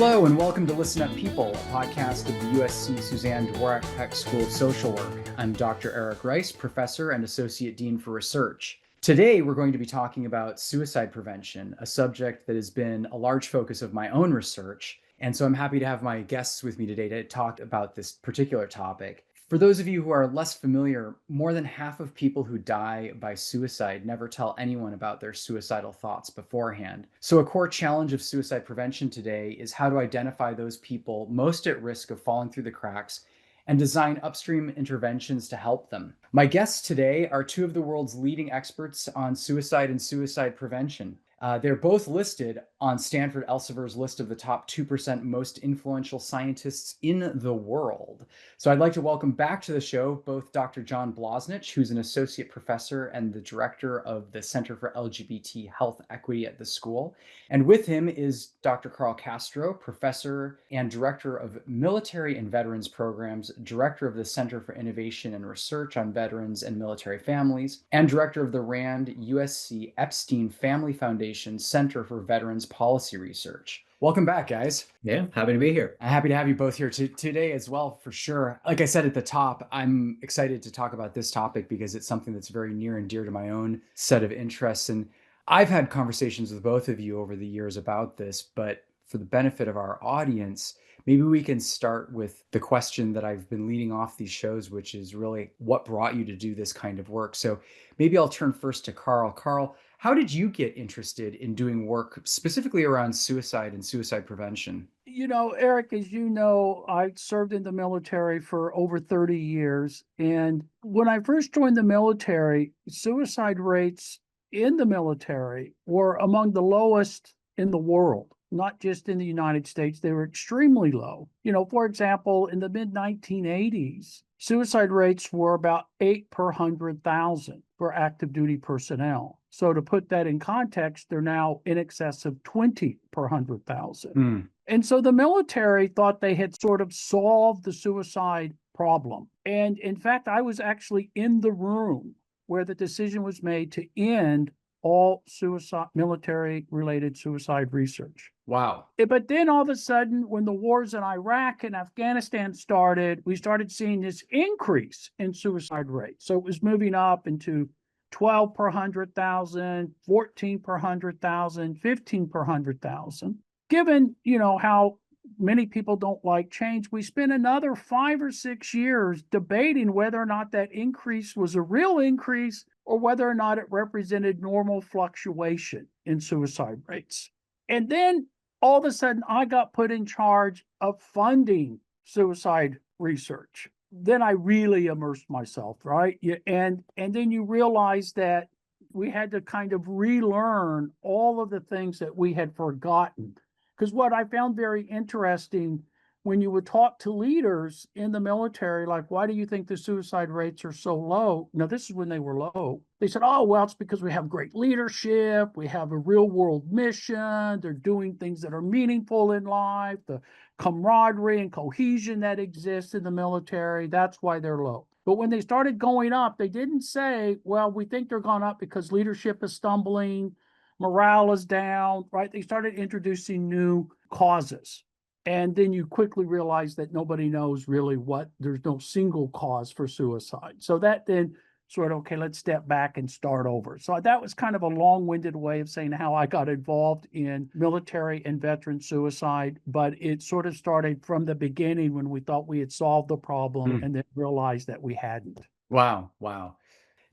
Hello and welcome to Listen.Up.People, a podcast of the USC Suzanne Dworak-Peck School of Social Work. I'm Dr. Eric Rice, Professor and Associate Dean for Research. Today we're going to be talking about suicide prevention, a subject that has been a large focus of my own research. And so I'm happy to have my guests with me today to talk about this particular topic. For those of you who are less familiar, more than half of people who die by suicide never tell anyone about their suicidal thoughts beforehand. So a core challenge of suicide prevention today is how to identify those people most at risk of falling through the cracks and design upstream interventions to help them. My guests today are two of the world's leading experts on suicide and suicide prevention. They're both listed on Stanford Elsevier's list of the top 2% most influential scientists in the world. So I'd like to welcome back to the show both Dr. John Blosnich, who's an associate professor and the director of the Center for LGBT Health Equity at the school. And with him is Dr. Carl Castro, professor and director of military and veterans programs, director of the Center for Innovation and Research on Veterans and Military Families, and director of the RAND USC Epstein Family Foundation Center for Veterans Policy Research. Welcome back, guys. Yeah, happy to be here. I'm happy to have you both here today as well, for sure. Like I said at the top, I'm excited to talk about this topic because it's something that's very near and dear to my own set of interests. And I've had conversations with both of you over the years about this, but for the benefit of our audience, maybe we can start with the question that I've been leading off these shows, which is really what brought you to do this kind of work. So maybe I'll turn first to Carl. Carl, how did you get interested in doing work specifically around suicide and suicide prevention? You know, Eric, as you know, I served in the military for over 30 years. And when I first joined the military, suicide rates in the military were among the lowest in the world, not just in the United States. They were extremely low. You know, for example, in the mid 1980s, suicide rates were about 8 per 100,000 for active duty personnel. So to put that in context, they're now in excess of 20 per 100,000. And so the military thought they had sort of solved the suicide problem. And in fact, I was actually in the room where the decision was made to end all suicide, military-related suicide research. Wow. But then all of a sudden, when the wars in Iraq and Afghanistan started, we started seeing this increase in suicide rates. So it was moving up into 12 per 100,000, 14 per 100,000, 15 per 100,000. Given, you know, how many people don't like change, we spent another 5 or 6 years debating whether or not that increase was a real increase or whether or not it represented normal fluctuation in suicide rates. And then all of a sudden, I got put in charge of funding suicide research. Then I really immersed myself, right? And then you realize that we had to kind of relearn all of the things that we had forgotten. Because what I found very interesting when you would talk to leaders in the military, like, why do you think the suicide rates are so low? Now, this is when they were low. They said, oh, well, it's because we have great leadership. We have a real world mission. They're doing things that are meaningful in life, the camaraderie and cohesion that exists in the military. That's why they're low. But when they started going up, they didn't say, well, we think they're going up because leadership is stumbling, morale is down, right? They started introducing new causes. And then you quickly realize that nobody knows really there's no single cause for suicide. So that then sort of, okay, let's step back and start over. So that was kind of a long-winded way of saying how I got involved in military and veteran suicide, but it sort of started from the beginning when we thought we had solved the problem and then realized that we hadn't. Wow.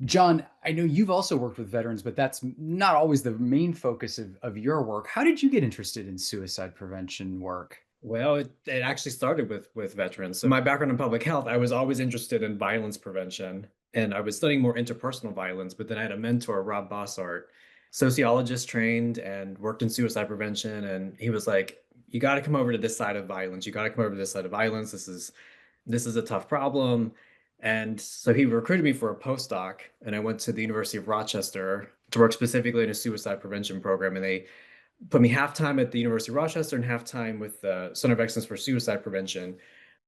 John, I know you've also worked with veterans, but that's not always the main focus of your work. How did you get interested in suicide prevention work? Well, it actually started with veterans. So my background in public health, I was always interested in violence prevention, and I was studying more interpersonal violence. But then I had a mentor, Rob Bossart, sociologist trained and worked in suicide prevention, and he was like, "You got to come over to this side of violence. You got to come over to this side of violence. This is a tough problem." And so he recruited me for a postdoc, and I went to the University of Rochester to work specifically in a suicide prevention program, and they put me half-time at the University of Rochester and half-time with the Center of Excellence for Suicide Prevention.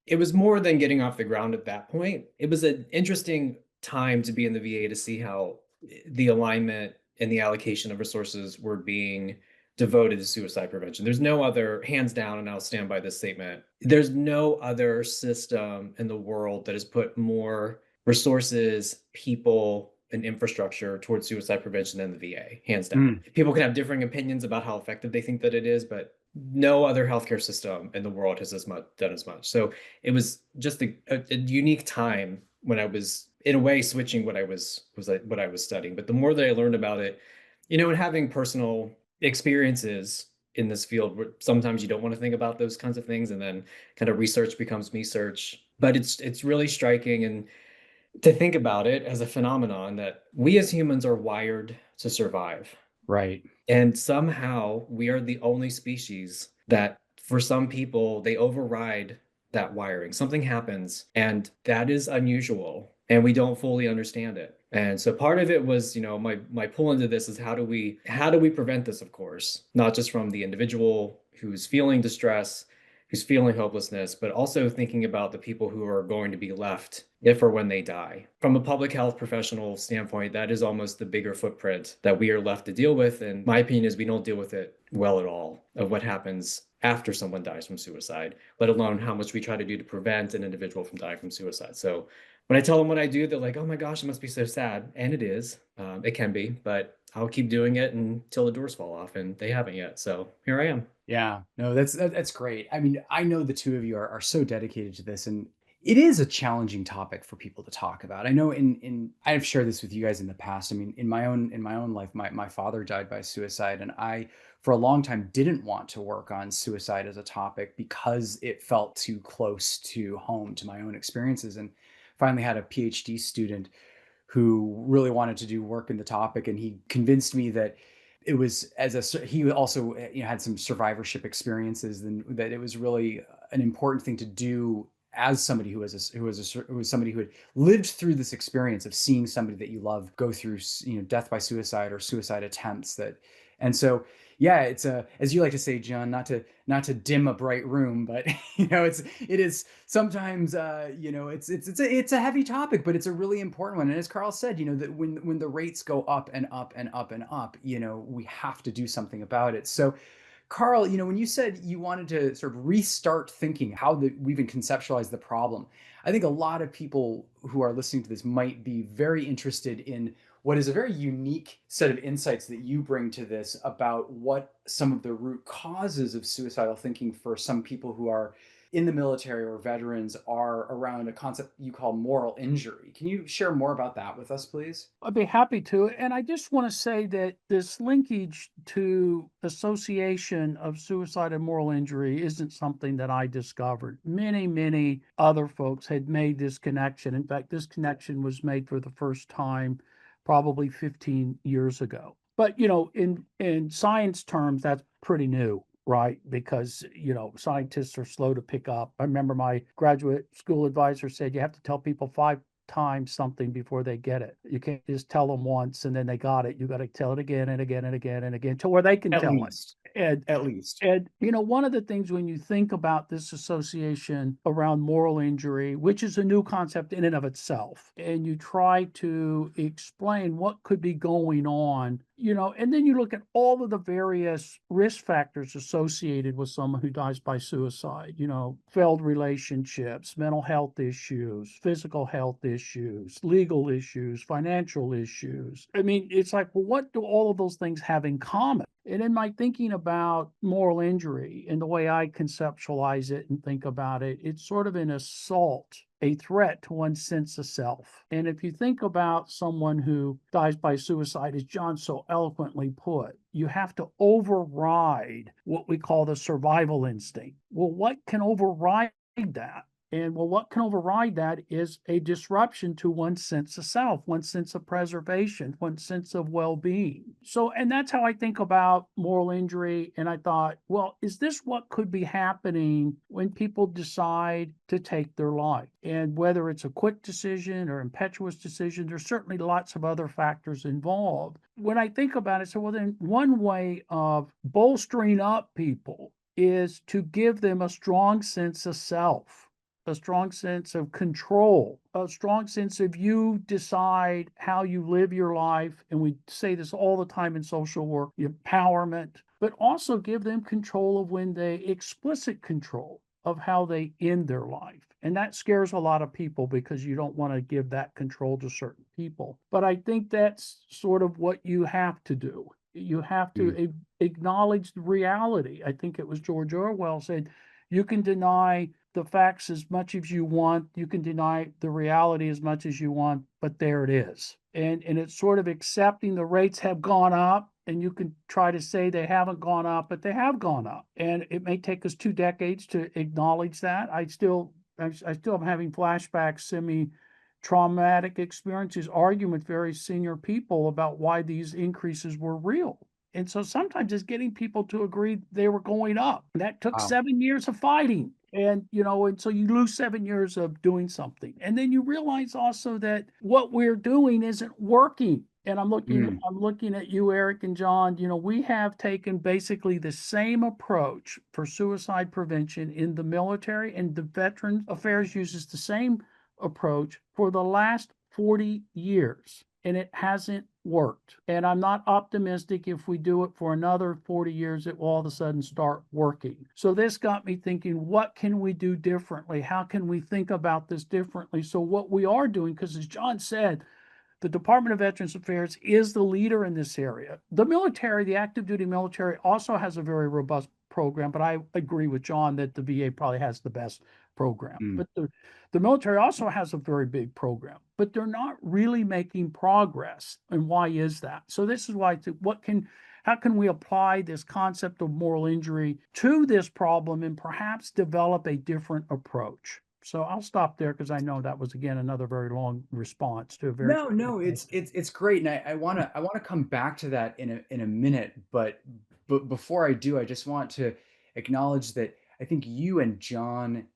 It was more than getting off the ground at that point. It was an interesting time to be in the VA to see how the alignment and the allocation of resources were being devoted to suicide prevention. There's no other, hands down, and I'll stand by this statement, there's no other system in the world that has put more resources, people, and infrastructure towards suicide prevention than the VA, hands down. People can have differing opinions about how effective they think that it is, but no other healthcare system in the world has done as much. So it was just a unique time when I was, in a way, switching what I was studying. But the more that I learned about it, and having personal experiences in this field, where sometimes you don't want to think about those kinds of things, and then kind of research becomes me search. But it's really striking, and to think about it as a phenomenon that we as humans are wired to survive. Right. And somehow we are the only species that, for some people, they override that wiring. Something happens, and that is unusual, and we don't fully understand it. And so part of it was, my pull into this is how do we prevent this, of course, not just from the individual who's feeling distress, who's feeling hopelessness, but also thinking about the people who are going to be left if or when they die. From a public health professional standpoint, that is almost the bigger footprint that we are left to deal with. And my opinion is we don't deal with it well at all, of what happens after someone dies from suicide, let alone how much we try to do to prevent an individual from dying from suicide. So when I tell them what I do, they're like, oh my gosh, it must be so sad. And it is. It can be, but I'll keep doing it until the doors fall off, and they haven't yet. So here I am. Yeah, no, that's great. I mean, I know the two of you are so dedicated to this, and it is a challenging topic for people to talk about. I know I've shared this with you guys in the past. I mean, in my own life, my father died by suicide, and I, for a long time, didn't want to work on suicide as a topic because it felt too close to home to my own experiences. And finally had a PhD student who really wanted to do work in the topic, and he convinced me that it was he also had some survivorship experiences, and that it was really an important thing to do as somebody who was somebody who had lived through this experience of seeing somebody that you love go through death by suicide or suicide attempts. And so yeah, it's as you like to say, John, not to dim a bright room, but it is sometimes it's a heavy topic, but it's a really important one. And as Carl said, that when the rates go up and up and up and up, we have to do something about it. So Carl, when you said you wanted to sort of restart thinking how we even conceptualize the problem, I think a lot of people who are listening to this might be very interested in what is a very unique set of insights that you bring to this about what some of the root causes of suicidal thinking for some people who are in the military or veterans are around a concept you call moral injury. Can you share more about that with us, please? I'd be happy to. And I just want to say that this linkage to association of suicide and moral injury isn't something that I discovered. Many, many other folks had made this connection. In fact, this connection was made for the first time probably 15 years ago. But, in science terms, that's pretty new, right? Because, scientists are slow to pick up. I remember my graduate school advisor said you have to tell people 5 times something before they get it. You can't just tell them once and then they got it. You got to tell it again and again and again and again to where they can tell it. At least. And, one of the things when you think about this association around moral injury, which is a new concept in and of itself, and you try to explain what could be going on, and then you look at all of the various risk factors associated with someone who dies by suicide, failed relationships, mental health issues, physical health issues, legal issues, financial issues. I mean, it's like, well, what do all of those things have in common? And in my thinking about moral injury and the way I conceptualize it and think about it, it's sort of an assault, a threat to one's sense of self. And if you think about someone who dies by suicide, as John so eloquently put, you have to override what we call the survival instinct. Well, what can override that? And what can override that is a disruption to one's sense of self, one's sense of preservation, one's sense of well-being. So, and that's how I think about moral injury. And I thought, well, is this what could be happening when people decide to take their life? And whether it's a quick decision or impetuous decision, there's certainly lots of other factors involved. When I think about it, so well, then one way of bolstering up people is to give them a strong sense of self. a strong sense of control, a strong sense of you decide how you live your life. And we say this all the time in social work, empowerment, but also give them control of when they explicit control of how they end their life. And that scares a lot of people because you don't want to give that control to certain people. But I think that's sort of what you have to do. You have to acknowledge the reality. I think it was George Orwell said, you can deny the facts as much as you want, you can deny the reality as much as you want, but there it is. And it's sort of accepting the rates have gone up, and you can try to say they haven't gone up, but they have gone up. And it may take us 2 decades to acknowledge that. I still am having flashbacks, semi-traumatic experiences, arguing with very senior people about why these increases were real. And so sometimes it's getting people to agree they were going up. That took 7 years of fighting. And, and so you lose 7 years of doing something. And then you realize also that what we're doing isn't working. And I'm looking at you, Eric and John. We have taken basically the same approach for suicide prevention in the military, and the Veterans Affairs uses the same approach for the last 40 years. And it hasn't worked. And I'm not optimistic if we do it for another 40 years, it will all of a sudden start working. So this got me thinking, what can we do differently? How can we think about this differently? So what we are doing, because as John said, the Department of Veterans Affairs is the leader in this area. The military, the active duty military, also has a very robust program, but I agree with John that the VA probably has the best program. But the military also has a very big program, but they're not really making progress. And why is that? So this is why I think, how can we apply this concept of moral injury to this problem and perhaps develop a different approach? So I'll stop there because I know that was, again, another very long response to a very No, it's great, and I wanna come back to that in a minute, but before I do, I just want to acknowledge that I think you and John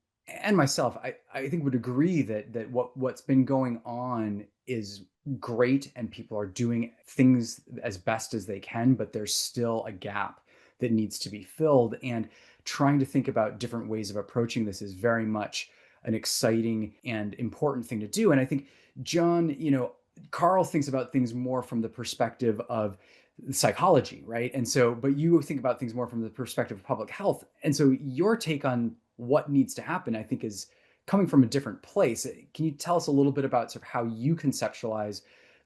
and myself, I think would agree that what's been going on is great, and people are doing things as best as they can, but there's still a gap that needs to be filled, and trying to think about different ways of approaching this is very much an exciting and important thing to do. And I think John, Carl thinks about things more from the perspective of psychology, right? And so, but you think about things more from the perspective of public health. And so your take on what needs to happen, I think, is coming from a different place. Can you tell us a little bit about sort of how you conceptualize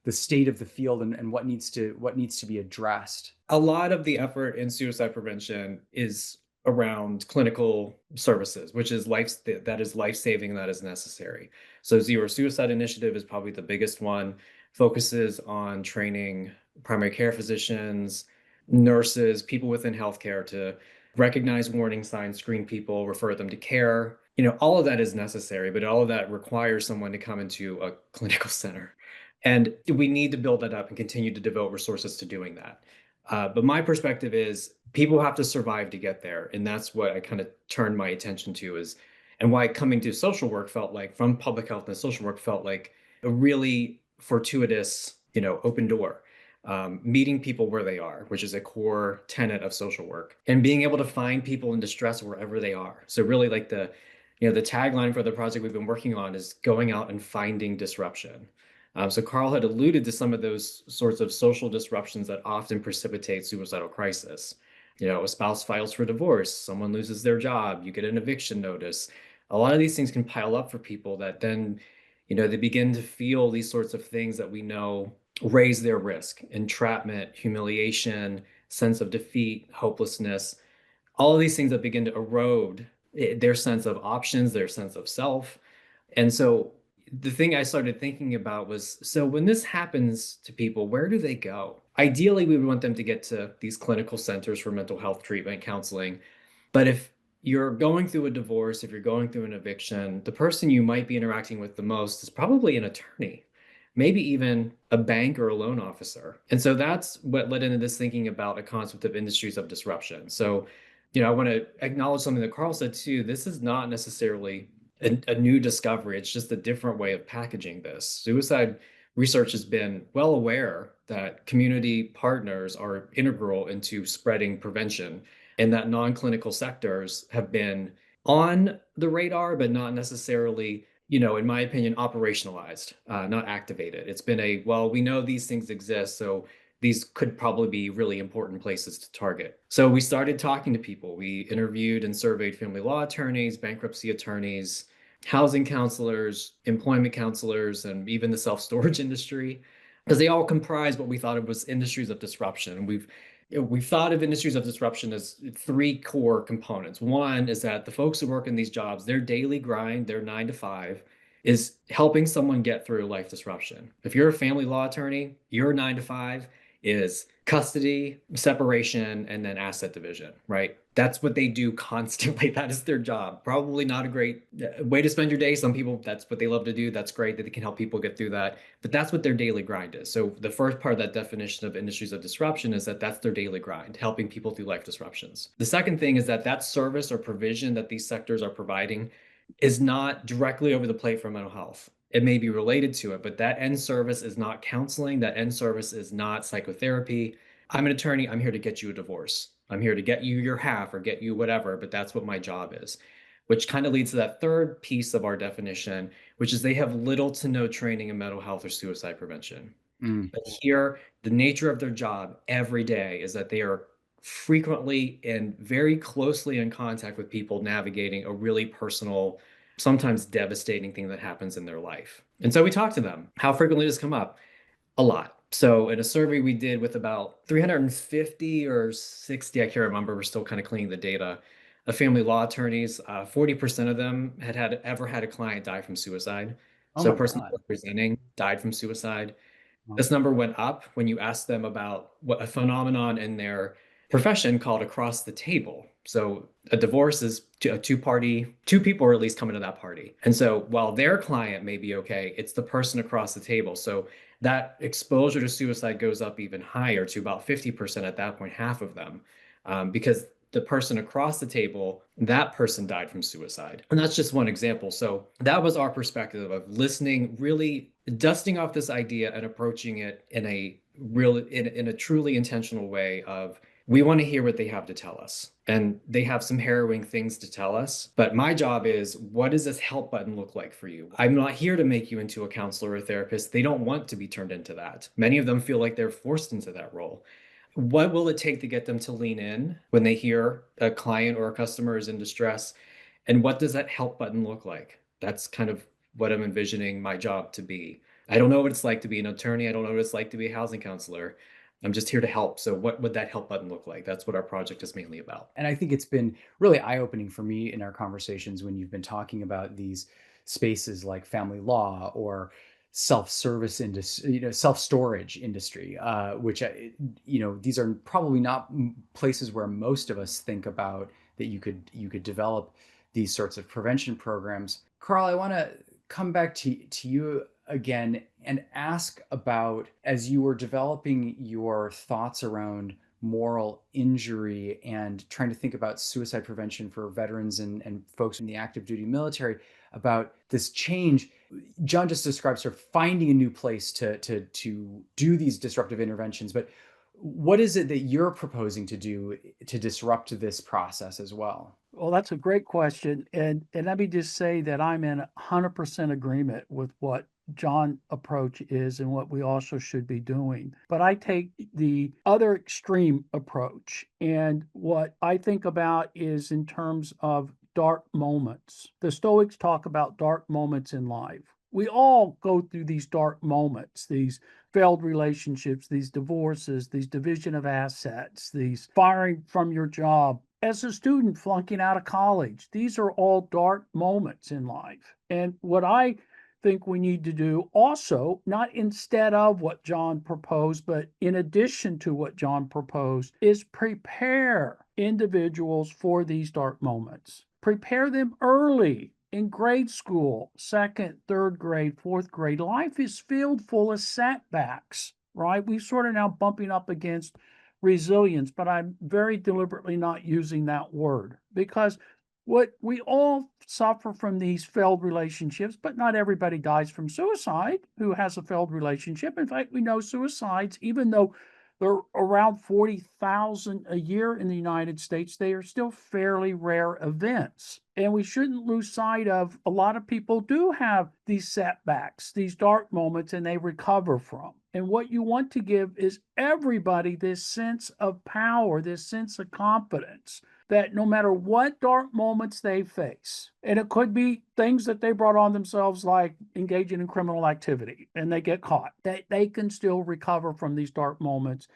the state of the field and what needs to be addressed? A lot of the effort in suicide prevention is around clinical services, which is life-saving and that is necessary. So Zero Suicide Initiative is probably the biggest one, focuses on training primary care physicians, nurses, people within healthcare to recognize warning signs, screen people, refer them to care. All of that is necessary, but all of that requires someone to come into a clinical center. And we need to build that up and continue to devote resources to doing that. But my perspective is people have to survive to get there. And that's what I kind of turned my attention to and why coming to social work felt like, from public health and social work, felt like a really fortuitous, open door. Meeting people where they are, which is a core tenet of social work, and being able to find people in distress wherever they are. So really, like the tagline for the project we've been working on is going out and finding disruption. So Carl had alluded to some of those sorts of social disruptions that often precipitate suicidal crisis. A spouse files for divorce, someone loses their job, you get an eviction notice. A lot of these things can pile up for people that then, they begin to feel these sorts of things that we know raise their risk: entrapment, humiliation, sense of defeat, hopelessness, all of these things that begin to erode their sense of options, their sense of self. And so the thing I started thinking about was, so when this happens to people, where do they go? Ideally, we would want them to get to these clinical centers for mental health treatment, counseling. But if you're going through a divorce, if you're going through an eviction, the person you might be interacting with the most is probably an attorney, maybe even a bank or a loan officer. And so that's what led into this thinking about a concept of industries of disruption. So, I want to acknowledge something that Carl said too. This is not necessarily a new discovery. It's just a different way of packaging this. Suicide research has been well aware that community partners are integral into spreading prevention, and that non-clinical sectors have been on the radar, but not necessarily, in my opinion, operationalized, not activated. It's been well, we know these things exist, so these could probably be really important places to target. So we started talking to people. We interviewed and surveyed family law attorneys, bankruptcy attorneys, housing counselors, employment counselors, and even the self-storage industry, because they all comprise what we thought of was industries of disruption. And we've thought of industries of disruption as three core components. One is that the folks who work in these jobs, their daily grind, their 9 to 5, is helping someone get through life disruption. If you're a family law attorney, your 9 to 5 is custody, separation, and then asset division, right? That's what they do constantly. That is their job. Probably not a great way to spend your day. Some people, that's what they love to do. That's great that they can help people get through that. But that's what their daily grind is. So the first part of that definition of industries of disruption is that that's their daily grind, helping people through life disruptions. The second thing is that service or provision that these sectors are providing is not directly over the plate for mental health. It may be related to it, but that end service is not counseling. That end service is not psychotherapy. I'm an attorney. I'm here to get you a divorce. I'm here to get you your half or get you whatever, but that's what my job is, which kind of leads to that third piece of our definition, which is they have little to no training in mental health or suicide prevention. But here, the nature of their job every day is that they are frequently and very closely in contact with people navigating a really personal, sometimes devastating thing that happens in their life. And so we talked to them. How frequently does this come up? A lot. So in a survey we did with about 350 or 60, I can't remember, we're still kind of cleaning the data, of family law attorneys, 40% of them had ever had a client die from suicide. Oh So my a person God. representing died from suicide. Wow. This number went up when you asked them about what a phenomenon in their profession called across the table. So a divorce is a two people are at least coming to that party. And so while their client may be okay, it's the person across the table. So that exposure to suicide goes up even higher to about 50% at that point, half of them, because the person across the table, that person died from suicide. And that's just one example. So that was our perspective of listening, really dusting off this idea and approaching it in a truly intentional way of, we want to hear what they have to tell us. And they have some harrowing things to tell us. But my job is, what does this help button look like for you? I'm not here to make you into a counselor or a therapist. They don't want to be turned into that. Many of them feel like they're forced into that role. What will it take to get them to lean in when they hear a client or a customer is in distress? And what does that help button look like? That's kind of what I'm envisioning my job to be. I don't know what it's like to be an attorney. I don't know what it's like to be a housing counselor. I'm just here to help. So what would that help button look like? That's what our project is mainly about. And I think it's been really eye-opening for me in our conversations when you've been talking about these spaces like family law or self-service industry, self-storage industry, which, these are probably not places where most of us think about that you could develop these sorts of prevention programs. Carl, I want to come back to you again and ask about, as you were developing your thoughts around moral injury and trying to think about suicide prevention for veterans and folks in the active duty military, about this change. John just described sort of finding a new place to do these disruptive interventions, but what is it that you're proposing to do to disrupt this process as well? Well, that's a great question. And let me just say that I'm in 100% agreement with what John approach is and what we also should be doing. But I take the other extreme approach. And what I think about is in terms of dark moments. The Stoics talk about dark moments in life. We all go through these dark moments, these failed relationships, these divorces, these division of assets, these firing from your job. As a student flunking out of college, these are all dark moments in life. And what I think we need to do also, not instead of what John proposed, but in addition to what John proposed, is prepare individuals for these dark moments. Prepare them early in grade school, second, third grade, fourth grade. Life is filled full of setbacks, right? We're sort of now bumping up against resilience, but I'm very deliberately not using that word because what we all suffer from these failed relationships, but not everybody dies from suicide who has a failed relationship. In fact, we know suicides, even though they're around 40,000 a year in the United States. They are still fairly rare events. And we shouldn't lose sight of a lot of people do have these setbacks, these dark moments, and they recover from. And what you want to give is everybody this sense of power, this sense of confidence that no matter what dark moments they face, and it could be things that they brought on themselves, like engaging in criminal activity, and they get caught, that they can still recover from these dark moments.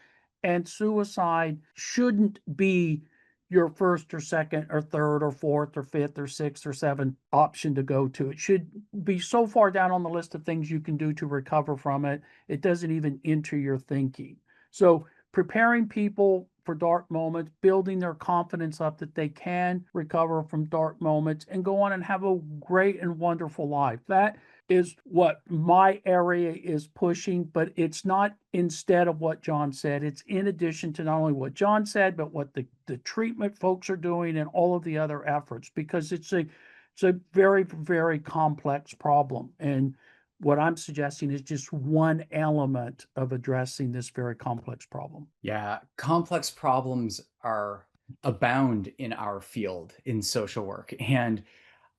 And suicide shouldn't be your first or second or third or fourth or fifth or sixth or seventh option to go to. It should be so far down on the list of things you can do to recover from it, it doesn't even enter your thinking. So preparing people for dark moments, building their confidence up that they can recover from dark moments and go on and have a great and wonderful life. That is what my area is pushing, but it's not instead of what John said. It's in addition to not only what John said, but what the treatment folks are doing and all of the other efforts, because it's a very, very complex problem. And what I'm suggesting is just one element of addressing this very complex problem. Yeah, complex problems are abound in our field in social work. And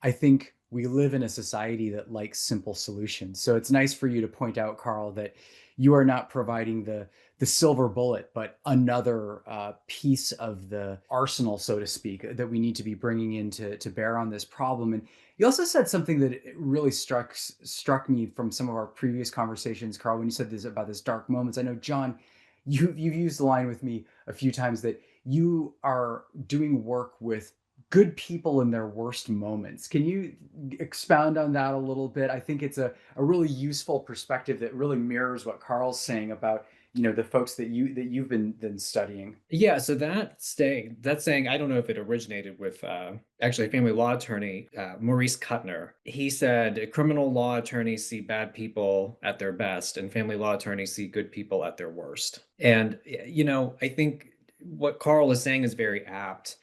I think we live in a society that likes simple solutions. So it's nice for you to point out, Carl, that you are not providing the silver bullet, but another piece of the arsenal, so to speak, that we need to be bringing in to bear on this problem. And you also said something that really struck me from some of our previous conversations, Carl, when you said this about this dark moments. I know, John, you've used the line with me a few times that you are doing work with good people in their worst moments. Can you expound on that a little bit? I think it's a really useful perspective that really mirrors what Carl's saying about, the folks that you've been studying. Yeah, so that saying, I don't know if it originated with actually a family law attorney, Maurice Kuttner. He said criminal law attorneys see bad people at their best, and family law attorneys see good people at their worst. And I think what Carl is saying is very apt.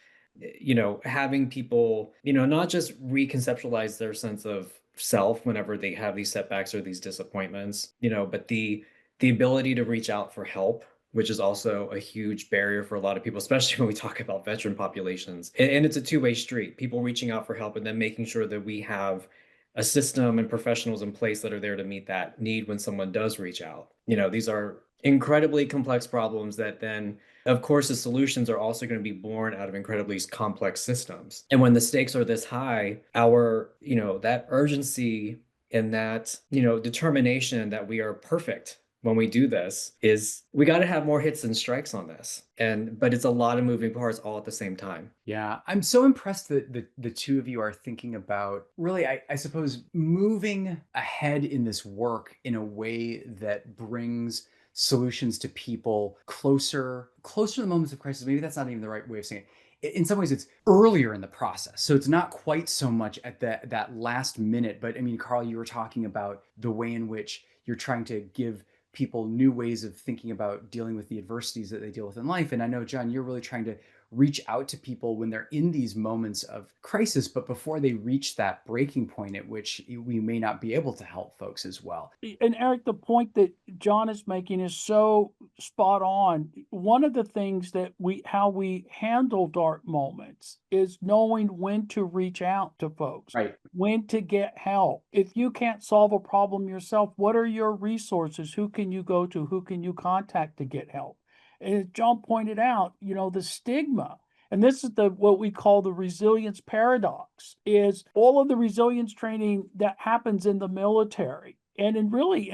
Having people, not just reconceptualize their sense of self whenever they have these setbacks or these disappointments, but the ability to reach out for help, which is also a huge barrier for a lot of people, especially when we talk about veteran populations. And it's a two-way street, people reaching out for help and then making sure that we have a system and professionals in place that are there to meet that need when someone does reach out. These are incredibly complex problems that then, of course, the solutions are also going to be born out of incredibly complex systems. And when the stakes are this high, our, that urgency and that, determination that we are perfect when we do this is we got to have more hits and strikes on this. But it's a lot of moving parts all at the same time. Yeah, I'm so impressed that the two of you are thinking about really, I suppose, moving ahead in this work in a way that brings solutions to people closer to the moments of crisis. Maybe that's not even the right way of saying it. In some ways, it's earlier in the process. So it's not quite so much at that last minute. But I mean, Carl, you were talking about the way in which you're trying to give people new ways of thinking about dealing with the adversities that they deal with in life. And I know, John, you're really trying to reach out to people when they're in these moments of crisis, but before they reach that breaking point at which we may not be able to help folks as well. And Eric, the point that John is making is so spot on. One of the things that how we handle dark moments is knowing when to reach out to folks, Right. when to get help. If you can't solve a problem yourself, what are your resources? Who can you go to? Who can you contact to get help? And as John pointed out, the stigma, and this is what we call the resilience paradox, is all of the resilience training that happens in the military and in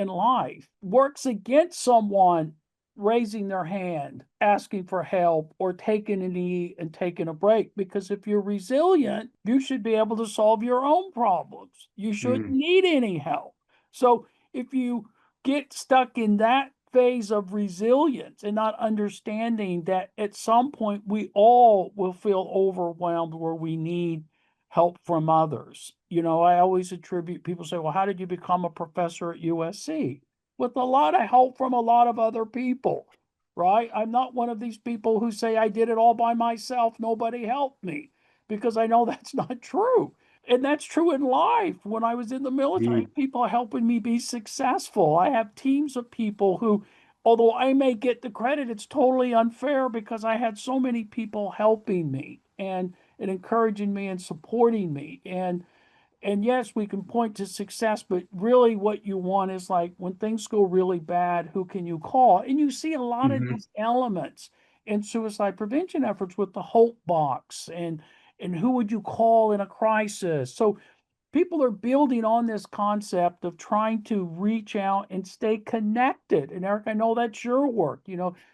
life works against someone raising their hand, asking for help, or taking a knee and taking a break. Because if you're resilient, you should be able to solve your own problems. You shouldn't need any help. So if you get stuck in that phase of resilience and not understanding that at some point we all will feel overwhelmed where we need help from others. I always attribute, people say, well, how did you become a professor at USC? With a lot of help from a lot of other people, right? I'm not one of these people who say I did it all by myself, nobody helped me, because I know that's not true. And that's true in life. When I was in the military, people helping me be successful. I have teams of people who although I may get the credit, it's totally unfair because I had so many people helping me and encouraging me and supporting me. And yes, we can point to success, but really what you want is like when things go really bad, who can you call? And you see a lot of Mhm. these elements in suicide prevention efforts with the hope box and who would you call in a crisis. So people are building on this concept of trying to reach out and stay connected. And Eric, I know that's your work,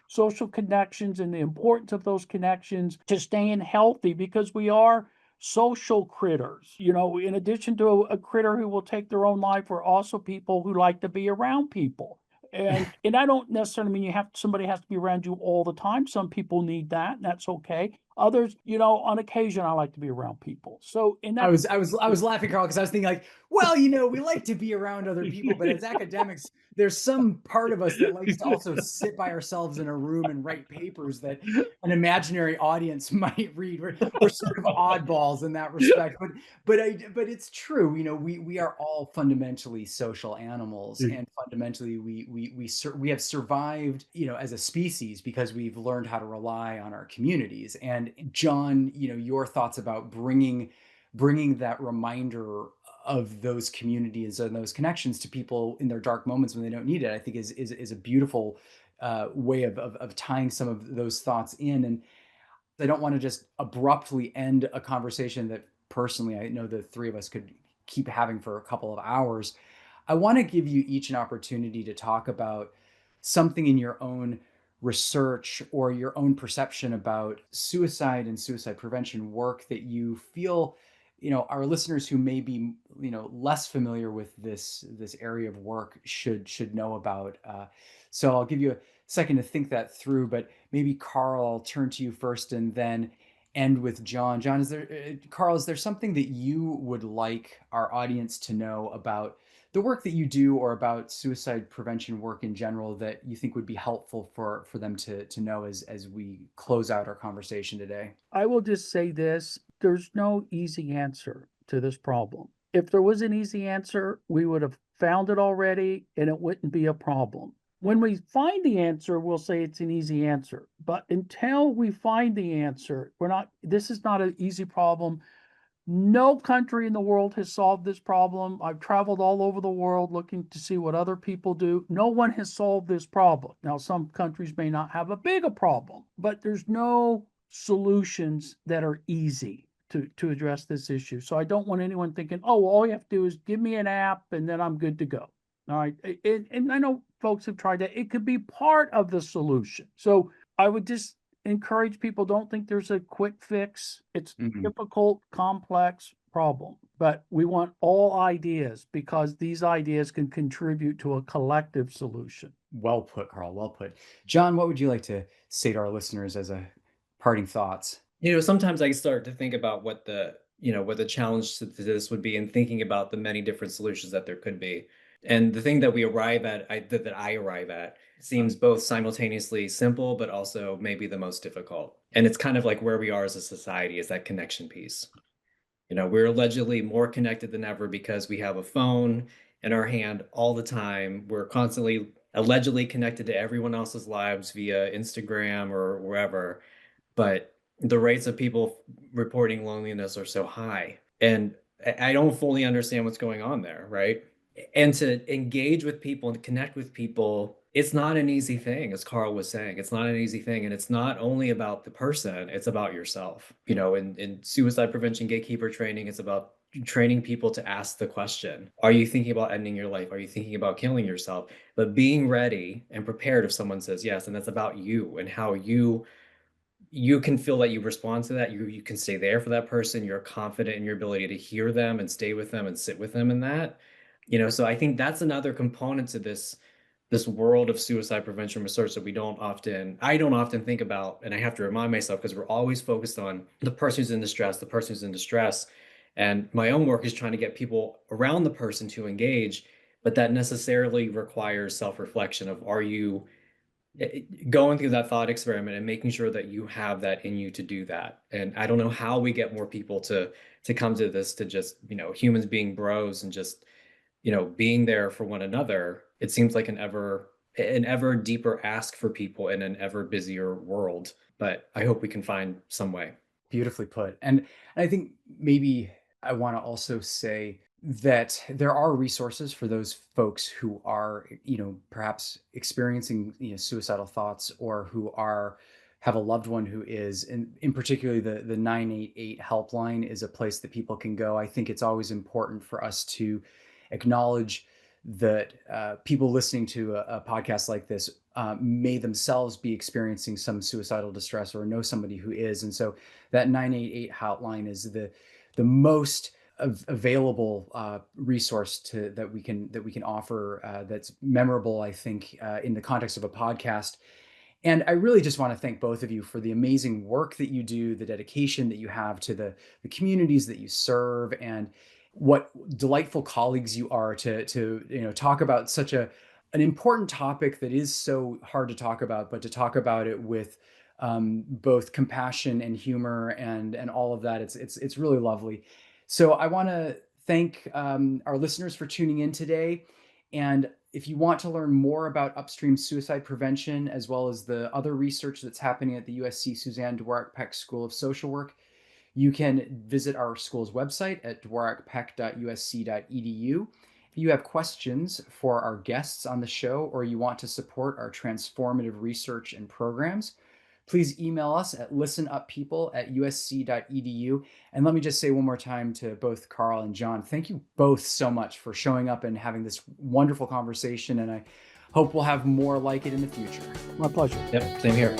social connections and the importance of those connections to staying healthy because we are social critters. In addition to a critter who will take their own life, we're also people who like to be around people. And I don't necessarily mean somebody has to be around you all the time. Some people need that, and that's okay. Others, on occasion, I like to be around people. So, and I that's was I was I was laughing, Carl, because I was thinking like, well, we like to be around other people, but as academics, there's some part of us that likes to also sit by ourselves in a room and write papers that an imaginary audience might read. We're sort of oddballs in that respect, but it's true. We are all fundamentally social animals, and fundamentally we have survived, as a species because we've learned how to rely on our communities. And John, your thoughts about bringing that reminder of those communities and those connections to people in their dark moments when they don't need it, I think is a beautiful way of tying some of those thoughts in. And I don't want to just abruptly end a conversation that personally I know the three of us could keep having for a couple of hours. I want to give you each an opportunity to talk about something in your own research or your own perception about suicide and suicide prevention work that you feel, our listeners who may be, less familiar with this area of work should know about. So I'll give you a second to think that through, but maybe Carl, I'll turn to you first and then end with John. John, Carl, is there something that you would like our audience to know about the work that you do or about suicide prevention work in general that you think would be helpful for them to know as we close out our conversation today? I will just say this, there's no easy answer to this problem. If there was an easy answer, we would have found it already and it wouldn't be a problem. When we find the answer, we'll say it's an easy answer. But until we find the answer, this is not an easy problem. No country in the world has solved this problem. I've traveled all over the world looking to see what other people do. No one has solved this problem. Now, some countries may not have a bigger problem, but there's no solutions that are easy to address this issue. So I don't want anyone thinking, oh, all you have to do is give me an app and then I'm good to go. All right. And I know folks have tried that. It could be part of the solution. So I would just encourage people, don't think there's a quick fix. It's Mhm. difficult, complex problem, but we want all ideas because these ideas can contribute to a collective solution. Well put, Carl. Well put. John, what would you like to say to our listeners as a parting thoughts? Sometimes I start to think about what the challenge to this would be in thinking about the many different solutions that there could be. And the thing that we arrive at, that I arrive at, seems both simultaneously simple, but also maybe the most difficult. And it's kind of like where we are as a society is that connection piece. We're allegedly more connected than ever because we have a phone in our hand all the time. We're constantly allegedly connected to everyone else's lives via Instagram or wherever, but the rates of people reporting loneliness are so high. And I don't fully understand what's going on there, right? And to engage with people and connect with people, it's not an easy thing, as Carl was saying. It's not an easy thing. And it's not only about the person, it's about yourself. In suicide prevention gatekeeper training, it's about training people to ask the question, are you thinking about ending your life? Are you thinking about killing yourself? But being ready and prepared if someone says yes. And that's about you and how you can feel that you respond to that. You can stay there for that person. You're confident in your ability to hear them and stay with them and sit with them in that. So I think that's another component to this world of suicide prevention research that I don't often think about, and I have to remind myself because we're always focused on the person who's in distress, the person who's in distress. And my own work is trying to get people around the person to engage, but that necessarily requires self-reflection of are you going through that thought experiment and making sure that you have that in you to do that. And I don't know how we get more people to come to this, to just, humans being bros and just, being there for one another. It seems like an ever deeper ask for people in an ever busier world. But I hope we can find some way. Beautifully put. And I think maybe I want to also say that there are resources for those folks who are, perhaps experiencing, suicidal thoughts, or who have a loved one who is, and in particularly the 988 helpline is a place that people can go. I think it's always important for us to acknowledge that people listening to a podcast like this may themselves be experiencing some suicidal distress or know somebody who is. And so that 988 hotline is the most available resource that we can offer that's memorable, I think, in the context of a podcast. And I really just want to thank both of you for the amazing work that you do, the dedication that you have to the communities that you serve, and what delightful colleagues you are to talk about such an important topic that is so hard to talk about, but to talk about it with both compassion and humor and all of that. It's really lovely. So I want to thank our listeners for tuning in today. And if you want to learn more about Upstream suicide prevention, as well as the other research that's happening at the USC Suzanne Dworak-Peck School of Social Work, you can visit our school's website at dworak-peck.usc.edu. If you have questions for our guests on the show, or you want to support our transformative research and programs, please email us at listen.up.people@usc.edu. And let me just say one more time to both Carl and John, thank you both so much for showing up and having this wonderful conversation. And I hope we'll have more like it in the future. My pleasure. Yep, same here.